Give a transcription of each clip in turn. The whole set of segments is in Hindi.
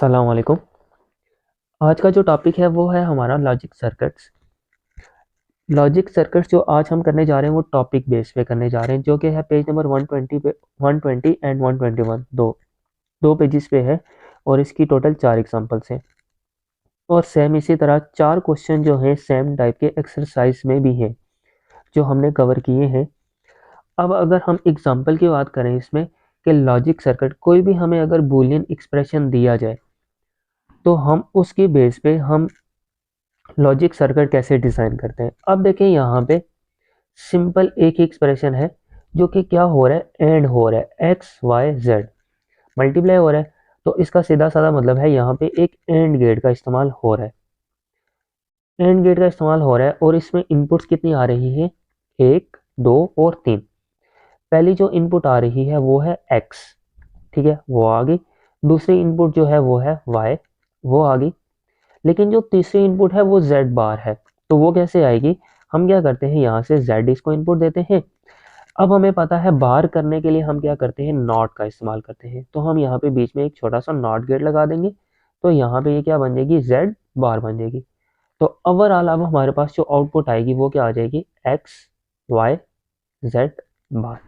अस्सलाम वालेकुम। आज का जो टॉपिक है वो है हमारा लॉजिक सर्किट्स। लॉजिक सर्किट्स जो आज हम करने जा रहे हैं वो टॉपिक बेस पे करने जा रहे हैं, जो कि है पेज नंबर 120 पे, 120 एंड 121, दो दो पेजेस पे है। और इसकी टोटल 4 एग्जांपल्स हैं और सेम इसी तरह 4 क्वेश्चन जो हैं सेम टाइप के एक्सरसाइज में भी हैं जो हमने कवर किए हैं। अब अगर हम एग्जांपल की बात करें इसमें कि लॉजिक सर्किट कोई भी हमें अगर बूलियन एक्सप्रेशन दिया जाए तो हम उसकी बेस पे हम लॉजिक सर्किट कैसे डिज़ाइन करते हैं। अब देखें यहाँ पे सिंपल एक ही एक्सप्रेशन है जो कि क्या हो रहा है, एंड हो रहा है, एक्स वाई जेड मल्टीप्लाई हो रहा है। तो इसका सीधा साधा मतलब है यहाँ पे एक एंड गेट का इस्तेमाल हो रहा है, एंड गेट का इस्तेमाल हो रहा है। और इसमें इनपुट्स कितनी आ रही है, 1 2 और 3। पहली जो इनपुट आ रही है वो है एक्स, ठीक है, वो आ गई। दूसरी इनपुट जो है वो है वाई, वो आ गई। लेकिन जो तीसरी इनपुट है वो जेड बार है, तो वो कैसे आएगी। हम क्या करते हैं, यहाँ से जेड इसको इनपुट देते हैं। अब हमें पता है बार करने के लिए हम क्या करते हैं, नॉट का इस्तेमाल करते हैं। तो हम यहाँ पे बीच में एक छोटा सा नॉट गेट लगा देंगे, तो यहाँ पे ये क्या बन जाएगी, जेड बार बन जाएगी। तो ओवरऑल अब हमारे पास जो आउटपुट आएगी वो क्या आ जाएगी, एक्स वाई जेड बार।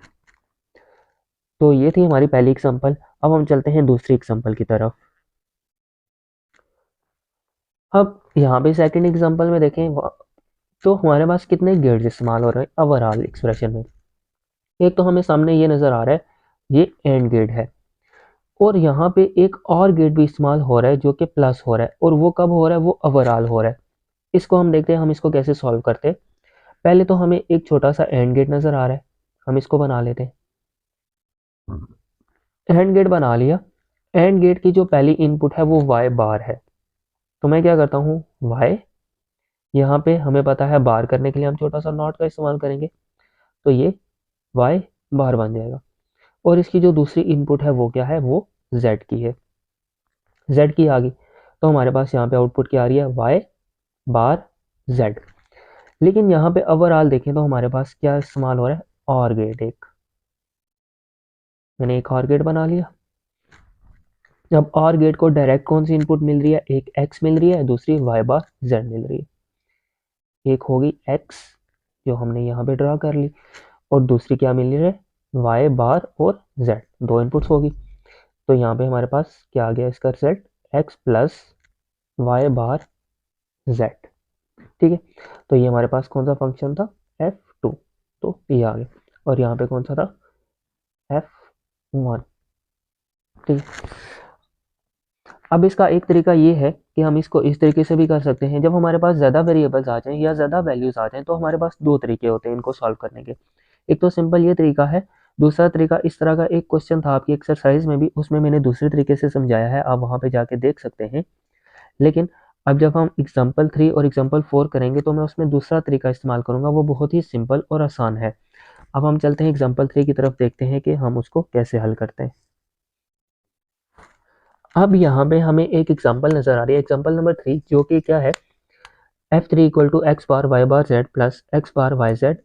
तो ये थी हमारी पहली एग्जांपल। अब हम चलते हैं दूसरी एग्जांपल की तरफ। अब यहाँ पे सेकंड एग्जांपल में देखें तो हमारे पास कितने गेट्स इस्तेमाल हो रहे हैं ओवरऑल एक्सप्रेशन में। एक तो हमें सामने ये नज़र आ रहा है, ये एंड गेट है। और यहाँ पे एक और गेट भी इस्तेमाल हो रहा है जो कि प्लस हो रहा है, और वो कब हो रहा है, वो ओवरऑल हो रहा है। इसको हम देखते हैं हम इसको कैसे सॉल्व करते हैं। पहले तो हमें एक छोटा सा एंड गेट नज़र आ रहा है, हम इसको बना लेते हैं। एंड गेट बना लिया। एंड गेट की जो पहली इनपुट है वो वाई बार है, तो मैं क्या करता हूँ, वाई, यहाँ पे हमें पता है बार करने के लिए हम छोटा सा नॉट का इस्तेमाल करेंगे, तो ये वाई बार बन जाएगा। और इसकी जो दूसरी इनपुट है वो क्या है, वो जेड की है, जेड की आ गई। तो हमारे पास यहाँ पे आउटपुट क्या आ रही है, वाई बार जेड। लेकिन यहाँ पे ओवरऑल देखें तो हमारे पास क्या इस्तेमाल हो रहा है, और गेट। एक मैंने एक और गेट बना लिया। अब और गेट को डायरेक्ट कौन सी इनपुट मिल रही है, एक एक्स मिल रही है, दूसरी वाई बार जेड मिल रही है। एक होगी एक्स जो हमने यहाँ पे ड्रा कर ली, और दूसरी क्या मिल रही है, वाई बार और जेड, दो इनपुट्स होगी। तो यहाँ पे हमारे पास क्या आ गया, इसका set x plus Y bar Z, ठीक है। तो ये हमारे पास कौन सा फंक्शन था, F2, तो ये आ गया। और यहाँ पे कौन सा था, F1, ठीक है। अब इसका एक तरीका ये है कि हम इसको इस तरीके से भी कर सकते हैं, जब हमारे पास ज़्यादा वेरिएबल्स आ जाएं या ज़्यादा वैल्यूज़ आ जाएं तो हमारे पास दो तरीके होते हैं इनको सॉल्व करने के। एक तो सिंपल ये तरीका है, दूसरा तरीका इस तरह का एक क्वेश्चन था आपकी एक्सरसाइज में भी, उसमें मैंने दूसरे तरीके से समझाया है, आप वहाँ पे जाके देख सकते हैं। लेकिन अब जब हम एग्जाम्पल 3 और एग्जाम्पल 4 करेंगे तो मैं उसमें दूसरा तरीका इस्तेमाल करूँगा, वो बहुत ही सिंपल और आसान है। अब हम चलते हैं एग्जाम्पल 3 की तरफ, देखते हैं कि हम उसको कैसे हल करते हैं। अब यहाँ पे हमें एक एग्जाम्पल नज़र आ रही है, एग्जाम्पल नंबर 3, जो कि क्या है, F3 equal to x bar Y bar z plus x bar Y z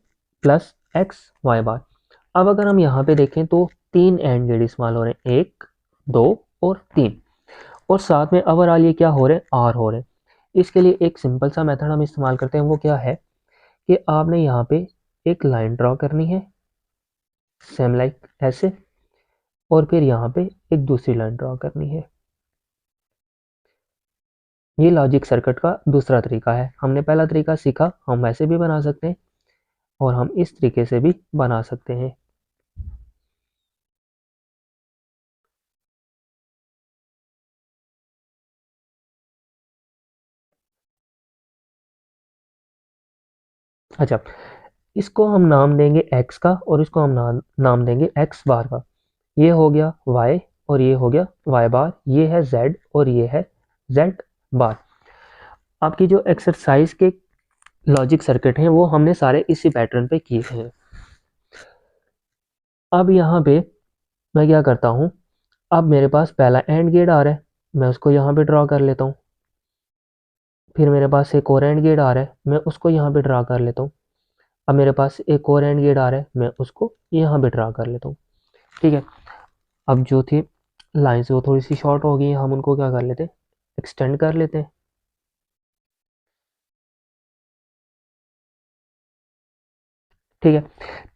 plus x y bar. अब अगर हम यहाँ पे देखें तो 3 एंड गेट इस्तेमाल हो रहे हैं, 1 2 और 3। और साथ में ओवरऑल ये क्या हो रहे हैं, आर हो रहे हैं। इसके लिए एक सिंपल सा मेथड हम इस्तेमाल करते हैं, वो क्या है कि आपने यहाँ पे एक लाइन ड्रॉ करनी है, सेम लाइक ऐसे, और फिर यहाँ पे एक दूसरी लाइन ड्रॉ करनी है। ये लॉजिक सर्किट का दूसरा तरीका है। हमने पहला तरीका सीखा, हम वैसे भी बना सकते हैं और हम इस तरीके से भी बना सकते हैं। अच्छा, इसको हम नाम देंगे x का और इसको हम नाम देंगे x बार का। ये हो गया y और ये हो गया y बार, ये है z और ये है z बार। आपकी जो एक्सरसाइज के लॉजिक सर्किट हैं वो हमने सारे इसी पैटर्न पे किए हैं। अब यहाँ पे मैं क्या करता हूँ, अब मेरे पास पहला एंड गेट आ रहा है, मैं उसको यहाँ पे ड्रॉ कर लेता हूँ। फिर मेरे पास एक और एंड गेट आ रहा है, मैं उसको यहाँ पे ड्रा कर लेता हूँ। अब मेरे पास एक और एंड गेट आ रहा है, मैं उसको यहाँ पे ड्रा कर लेता हूँ, ठीक है। अब जो थी लाइन्स वो थोड़ी सी शॉर्ट हो गई, हम उनको क्या कर लेते हैं, एक्सटेंड कर लेते हैं। ठीक है,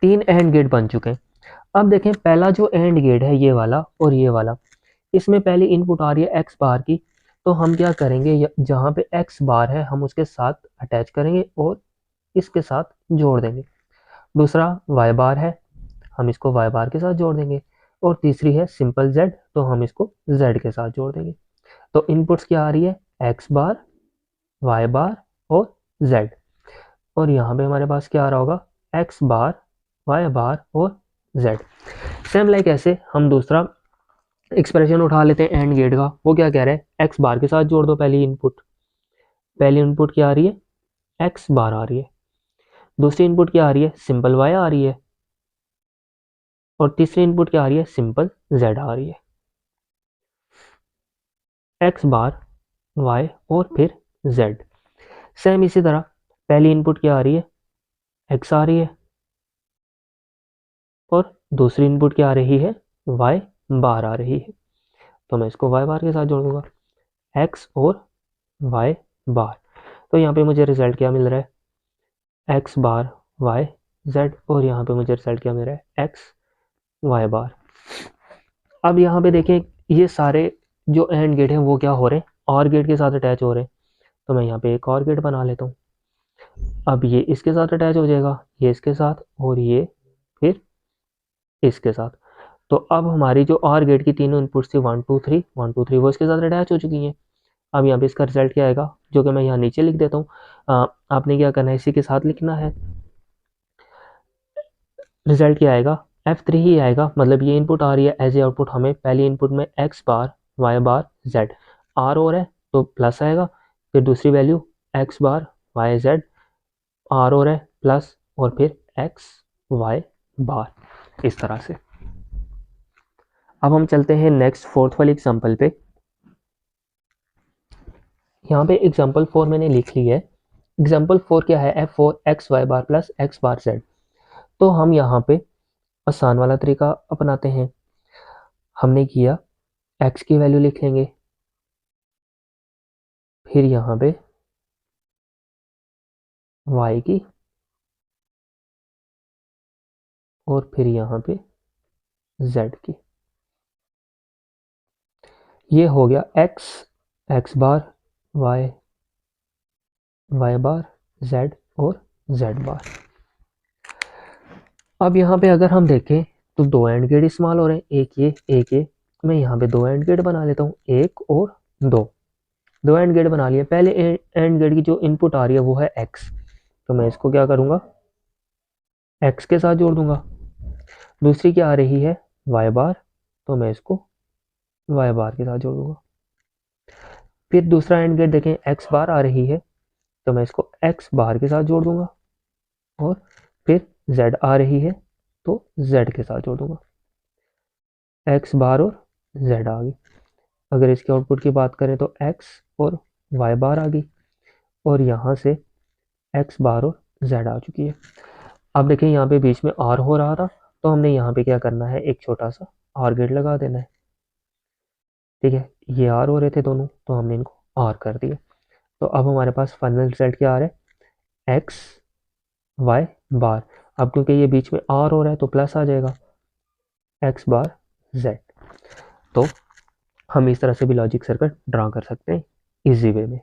3 एंड गेट बन चुके हैं। अब देखें पहला जो एंड गेट है ये वाला और ये वाला, इसमें पहली इनपुट आ रही है एक्स बार की, तो हम क्या करेंगे, जहाँ पे एक्स बार है हम उसके साथ अटैच करेंगे और इसके साथ जोड़ देंगे। दूसरा वाई बार है, हम इसको वाई बार के साथ जोड़ देंगे। और तीसरी है सिंपल जेड, तो हम इसको जेड के साथ जोड़ देंगे। तो इनपुट्स क्या आ रही है, एक्स बार, वाई बार और जेड। और यहाँ पे हमारे पास क्या आ रहा होगा, एक्स बार, वाई बार और जेड। सेम लाइक ऐसे हम दूसरा एक्सप्रेशन उठा लेते हैं एंड गेट का। वो क्या कह रहे हैं, एक्स बार के साथ जोड़ दो पहली इनपुट क्या आ रही है, एक्स बार आ रही है। दूसरी इनपुट क्या आ रही है, सिंपल वाई आ रही है। और तीसरी इनपुट क्या आ रही है, सिंपल जेड आ रही है। एक्स बार, वाई और फिर जेड। सेम इसी तरह पहली इनपुट क्या आ रही है, एक्स आ रही है। और दूसरी इनपुट क्या आ रही है, वाई बार आ रही है। तो मैं इसको वाई बार के साथ जोड़ दूंगा, एक्स और वाई बार। तो यहाँ पे मुझे रिजल्ट क्या मिल रहा है, एक्स बार वाई जेड। और यहाँ पे मुझे रिजल्ट क्या मिल रहा है, एक्स वाई बार। अब यहाँ पे देखें ये सारे जो एंड गेट हैं वो क्या हो रहे हैं, और गेट के साथ अटैच हो रहे हैं। तो मैं यहाँ पे एक और गेट बना लेता हूँ। अब ये इसके साथ अटैच हो जाएगा, ये इसके साथ, और ये फिर इसके साथ। तो अब हमारी जो और गेट की तीनों इनपुट्स थी 1 2 3 1 2 3 वो इसके साथ अटैच हो चुकी हैं। अब यहाँ पे इसका रिजल्ट क्या आएगा, जो कि मैं यहाँ नीचे लिख देता हूँ। आपने क्या करना है, इसी के साथ लिखना है। रिजल्ट क्या आएगा, F3 ही आएगा। मतलब ये इनपुट आ रही है एज ए आउटपुट हमें, पहली इनपुट में X bar, Y bar, Z. Or और है तो प्लस आएगा। फिर दूसरी value X bar, Y Z, or और है प्लस, और फिर एक्स वाई बार, इस तरह से। अब हम चलते हैं नेक्स्ट फोर्थ वाली एग्जांपल पे। यहाँ पे एग्जांपल 4 मैंने लिख ली है। एग्जांपल 4 क्या है, F4 एक्स वाई बार प्लस एक्स बार जेड। तो हम यहाँ पे आसान वाला तरीका अपनाते हैं। हमने किया, एक्स की वैल्यू लिख लेंगे, फिर यहाँ पे वाई की, और फिर यहाँ पे जेड की। ये हो गया x, x bar, Y, Y bar, Z और जेड बार। अब यहाँ पे अगर हम देखें तो दो एंड गेट इस्तेमाल हो रहे हैं, एक ये एक ये। मैं यहाँ पे दो एंड गेट बना लेता हूँ, एक और दो। दो एंड गेट बना लिए। पहले एंड गेट की जो इनपुट आ रही है वो है एक्स, तो मैं इसको क्या करूँगा, एक्स के साथ जोड़ दूंगा। दूसरी क्या आ रही है, वाई बार, तो मैं इसको वाई बार के साथ जोड़ दूंगा। फिर दूसरा एंड गेट देखें, एक्स बार आ रही है, तो मैं इसको एक्स बार के साथ जोड़ दूंगा। और फिर जेड आ रही है, तो जेड के साथ जोड़ दूंगा। एक्स बार और जेड आ गई। अगर इसके आउटपुट की बात करें तो एक्स और वाई बार आ गई, और यहाँ से एक्स बार और जेड आ चुकी है। अब देखें यहाँ पे बीच में आर हो रहा था, तो हमने यहाँ पे क्या करना है, एक छोटा सा आर गेट लगा देना है। ठीक है, ये आर हो रहे थे दोनों, तो हमने इनको आर कर दिया। तो अब हमारे पास फाइनल रिजल्ट क्या आ रहा है, एक्स वाई बार। अब क्योंकि ये बीच में आर हो रहा है तो प्लस आ जाएगा, एक्स बार जेड। तो हम इस तरह से भी लॉजिक सर्किट ड्रा कर सकते हैं इजी वे में।